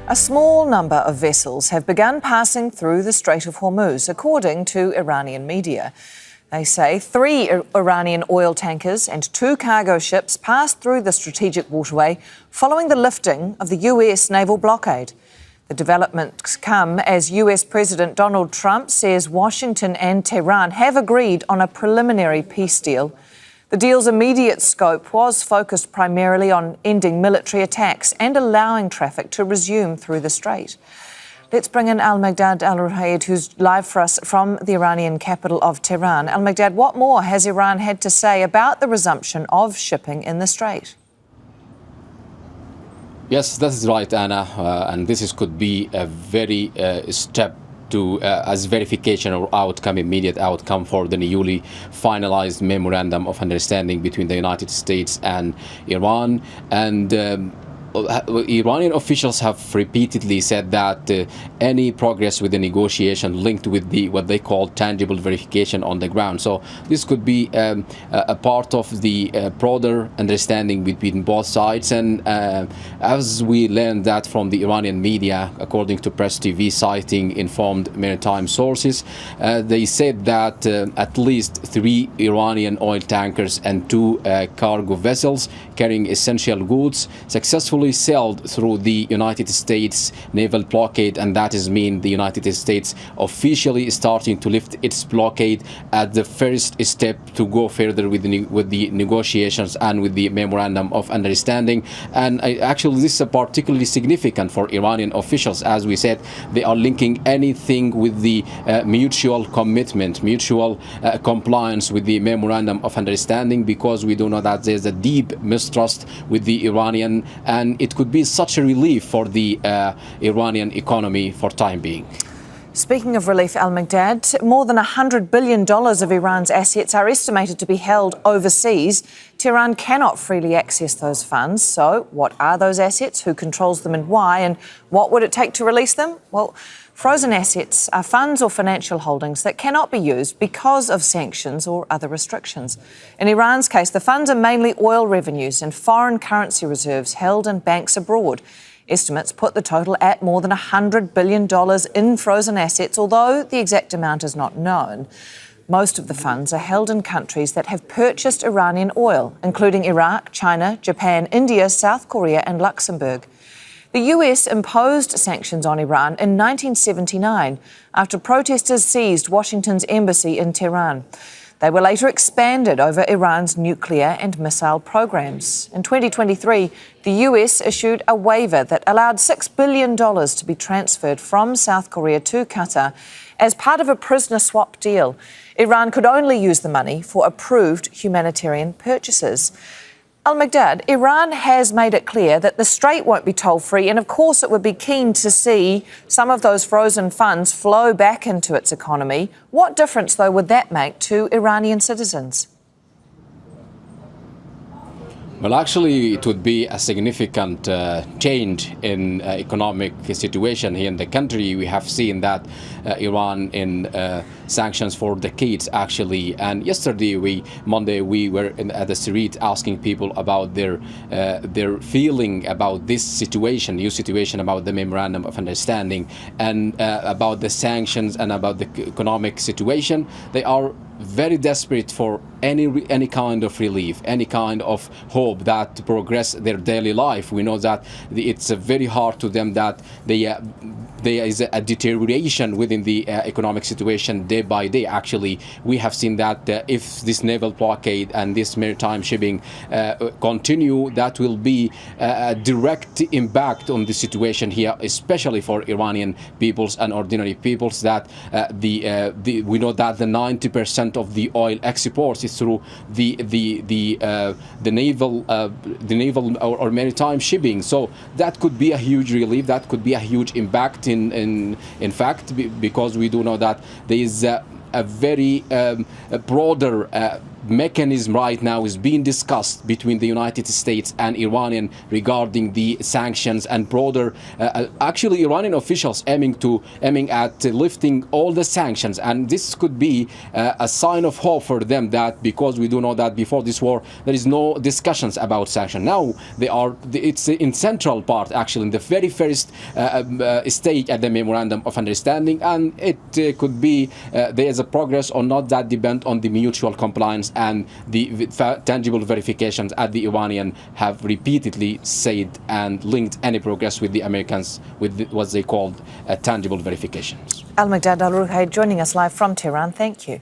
A small number of vessels have begun passing through the Strait of Hormuz, according to Iranian media. They say 3 Iranian oil tankers and 2 cargo ships passed through the strategic waterway following the lifting of the US naval blockade. The developments come as US President Donald Trump says Washington and Tehran have agreed on a preliminary peace deal. The deal's immediate scope was focused primarily on ending military attacks and allowing traffic to resume through the strait. Let's bring in Al-Maghdad Al-Ruhaid, who's live for us from the Iranian capital of Tehran. Al-Maghdad, what more has Iran had to say about the resumption of shipping in the strait? Yes, that is right, Anna, and this could be a very step to as verification or outcome, immediate outcome for the newly finalized Memorandum of Understanding between the United States and Iran. And Iranian officials have repeatedly said that any progress with the negotiation linked with what they call tangible verification on the ground. So this could be a part of the broader understanding between both sides. And as we learned that from the Iranian media, according to Press TV citing informed maritime sources, they said that at least 3 Iranian oil tankers and 2 cargo vessels carrying essential goods successfully sailed through the United States naval blockade, and that is mean the United States officially starting to lift its blockade at the first step to go further with the negotiations and with the Memorandum of Understanding. And actually this is particularly significant for Iranian officials. As we said, they are linking anything with the mutual commitment, mutual compliance with the Memorandum of Understanding, because we do know that there's a deep mistrust with the Iranian, and it could be such a relief for the Iranian economy for time being. Speaking of relief, Al-Maghdad, more than $100 billion of Iran's assets are estimated to be held overseas. Tehran cannot freely access those funds. So what are those assets? Who controls them and why? And what would it take to release them? Well, frozen assets are funds or financial holdings that cannot be used because of sanctions or other restrictions. In Iran's case, the funds are mainly oil revenues and foreign currency reserves held in banks abroad. Estimates put the total at more than $100 billion in frozen assets, although the exact amount is not known. Most of the funds are held in countries that have purchased Iranian oil, including Iraq, China, Japan, India, South Korea and Luxembourg. The US imposed sanctions on Iran in 1979 after protesters seized Washington's embassy in Tehran. They were later expanded over Iran's nuclear and missile programs. In 2023, the US issued a waiver that allowed $6 billion to be transferred from South Korea to Qatar as part of a prisoner swap deal. Iran could only use the money for approved humanitarian purchases. Al-Maghdad, Iran has made it clear that the strait won't be toll-free, and of course it would be keen to see some of those frozen funds flow back into its economy. What difference, though, would that make to Iranian citizens? Well, actually, it would be a significant change in economic situation here in the country. We have seen that Iran in sanctions for decades, actually. And yesterday, Monday, we were at the street asking people about their feeling about this situation, new situation about the Memorandum of Understanding and about the sanctions and about the economic situation. They are very desperate for any kind of relief, any kind of hope that to progress their daily life. We know that it's very hard to them that there is a deterioration within the economic situation day by day. Actually, we have seen that if this naval blockade and this maritime shipping continue, that will be a direct impact on the situation here, especially for Iranian peoples and ordinary peoples. That we know that the 90% of the oil exports is through the naval or maritime shipping. So that could be a huge relief. That could be a huge impact in fact, because we do know that there is a very broader mechanism right now is being discussed between the United States and Iranian regarding the sanctions and broader, actually Iranian officials aiming at lifting all the sanctions, and this could be a sign of hope for them, that because we do know that before this war there is no discussions about sanctions. Now it's in central part, actually in the very first stage at the Memorandum of Understanding, and it could be there is a progress or not, that depend on the mutual compliance and the tangible verifications, as the Iranian have repeatedly said, and linked any progress with the Americans with what they called tangible verifications. Al-Maqdad Al-Ruhayd joining us live from Tehran. Thank you.